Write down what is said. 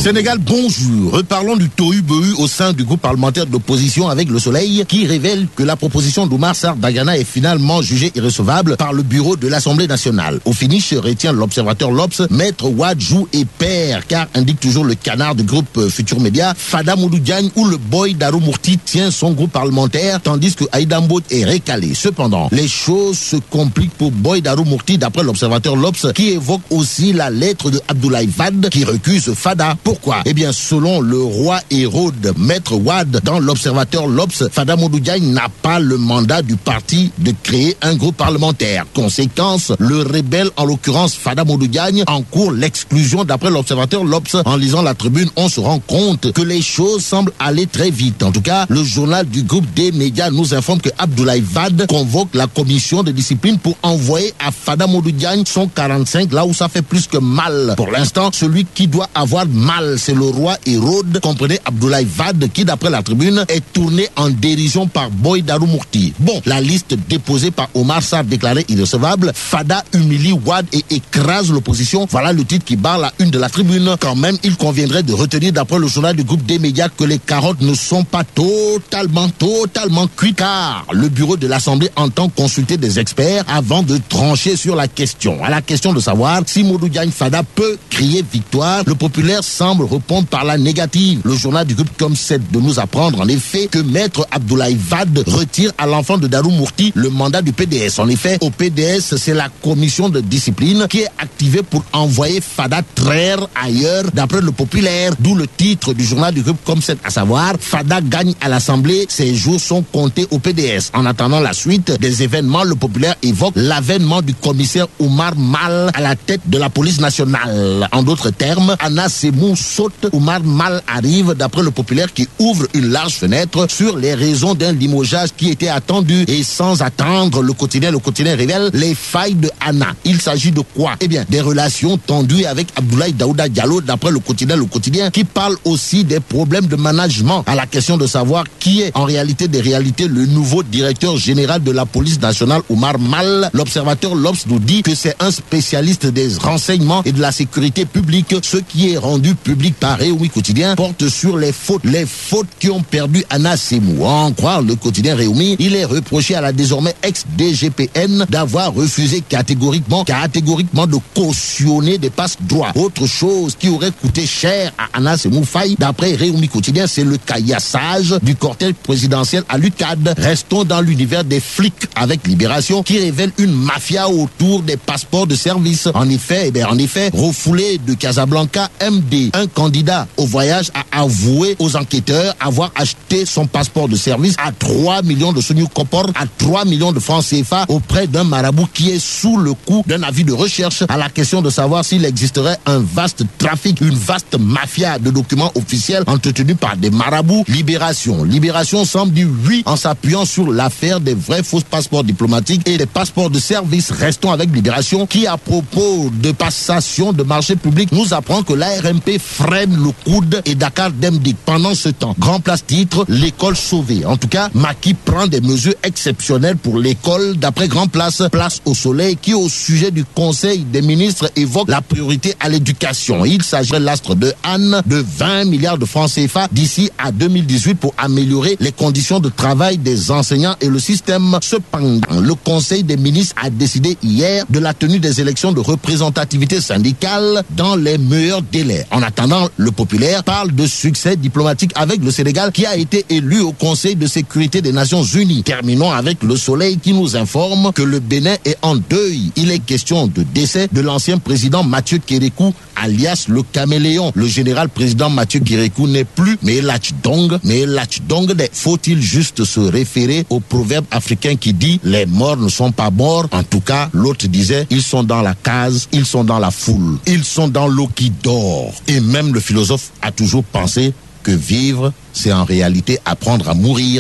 Sénégal, bonjour. Reparlons du tohu-bohu au sein du groupe parlementaire d'opposition avec Le Soleil qui révèle que la proposition d'Oumar Sarr Dagana est finalement jugée irrecevable par le bureau de l'Assemblée nationale. Au finish, retient l'observateur L'Obs, Maître Wade joue et perd, car indique toujours le canard du groupe Futur Média, Fada Modou Diagne ou le boy Darou Mourti tient son groupe parlementaire, tandis que Aïda Mbodj est récalé. Cependant, les choses se compliquent pour boy Darou Mourti d'après l'observateur L'Obs qui évoque aussi la lettre de Abdoulaye Wade qui recuse Fada. Pourquoi? Eh bien, selon le roi Hérode, Maître Wade, dans l'observateur L'Obs, Fada Modou Diagne n'a pas le mandat du parti de créer un groupe parlementaire. Conséquence, le rebelle, en l'occurrence Fada Modou Diagne, encourt l'exclusion d'après l'observateur L'Obs. En lisant la tribune, on se rend compte que les choses semblent aller très vite. En tout cas, le journal du groupe des médias nous informe que Abdoulaye Wade convoque la commission de discipline pour envoyer à Fada Modou Diagne son 45, là où ça fait plus que mal. Pour l'instant, celui qui doit avoir mal, c'est le roi Hérode, comprenez Abdoulaye Wade, qui d'après la tribune est tourné en dérision par Boy Darou Mourti. Bon, la liste déposée par Omar Sarr déclarée irrecevable, Fada humilie Wade et écrase l'opposition. Voilà le titre qui barre la une de la tribune. Quand même, il conviendrait de retenir d'après le journal du groupe des médias que les carottes ne sont pas totalement cuites, car le bureau de l'Assemblée entend consulter des experts avant de trancher sur la question. À la question de savoir si Modou Diagne Fada peut crier victoire, le populaire semble répondre par la négative. Le journal du groupe COM7 de nous apprendre en effet que Maître Abdoulaye Wade retire à l'enfant de Darou Mourti le mandat du PDS. En effet, au PDS, c'est la commission de discipline qui est activée pour envoyer Fada traire ailleurs, d'après le populaire, d'où le titre du journal du groupe COM7, à savoir Fada gagne à l'Assemblée, ses jours sont comptés au PDS. En attendant la suite des événements, le populaire évoque l'avènement du commissaire Oumar Mal à la tête de la police nationale. En d'autres termes, Anna Semou saute, Oumar Mal arrive, d'après le populaire qui ouvre une large fenêtre sur les raisons d'un limogeage qui était attendu. Et sans attendre, le quotidien révèle les failles de Anna. Il s'agit de quoi? Eh bien, des relations tendues avec Abdoulaye Daouda Diallo, d'après le quotidien qui parle aussi des problèmes de management. À la question de savoir qui est en réalité le nouveau directeur général de la police nationale, Oumar Mal, l'observateur L'Obs nous dit que c'est un spécialiste des renseignements et de la sécurité publique. Ce qui est rendu public par Réumi Quotidien porte sur les fautes qui ont perdu Anna Semou. En croire le quotidien Réumi, il est reproché à la désormais ex-DGPN d'avoir refusé catégoriquement de cautionner des passe-droits. Autre chose qui aurait coûté cher à Anna Semou Faye, d'après Réumi Quotidien, c'est le caillassage du cortège présidentiel à l'UCAD. Restons dans l'univers des flics avec Libération qui révèle une mafia autour des passeports de service. En effet, refoulé de Casablanca, MD, un candidat au voyage, a avoué aux enquêteurs avoir acheté son passeport de service à 3 millions de Soniou Kopor, à 3 millions de francs CFA auprès d'un marabout qui est sous le coup d'un avis de recherche. À la question de savoir s'il existerait un vaste trafic, une vaste mafia de documents officiels entretenus par des marabouts, Libération semble dire oui en s'appuyant sur l'affaire des vrais faux passeports diplomatiques et des passeports de service. Restons avec Libération qui, à propos de passation de marché public, nous apprend que l'ARMP freine le coude et Dakar Demdik. Pendant ce temps, Grand Place titre l'école sauvée. En tout cas, Macky prend des mesures exceptionnelles pour l'école. D'après Grand Place, Place au Soleil qui, au sujet du Conseil des ministres, évoque la priorité à l'éducation. Il s'agirait l'astre de Anne de 20 milliards de francs CFA d'ici à 2018 pour améliorer les conditions de travail des enseignants et le système. Cependant, le Conseil des ministres a décidé hier de la tenue des élections de représentativité syndicale dans les meilleurs délais. En attendant, le populaire parle de succès diplomatique avec le Sénégal qui a été élu au Conseil de sécurité des Nations Unies. Terminons avec Le Soleil qui nous informe que le Bénin est en deuil. Il est question de décès de l'ancien président Mathieu Kérékou, alias le caméléon. Le général président Mathieu Kérékou n'est plus mais Lachdong. Faut-il juste se référer au proverbe africain qui dit « Les morts ne sont pas morts ». En tout cas, l'autre disait « Ils sont dans la case, ils sont dans la foule, ils sont dans l'eau qui dort ». Et même le philosophe a toujours pensé que vivre, c'est en réalité apprendre à mourir.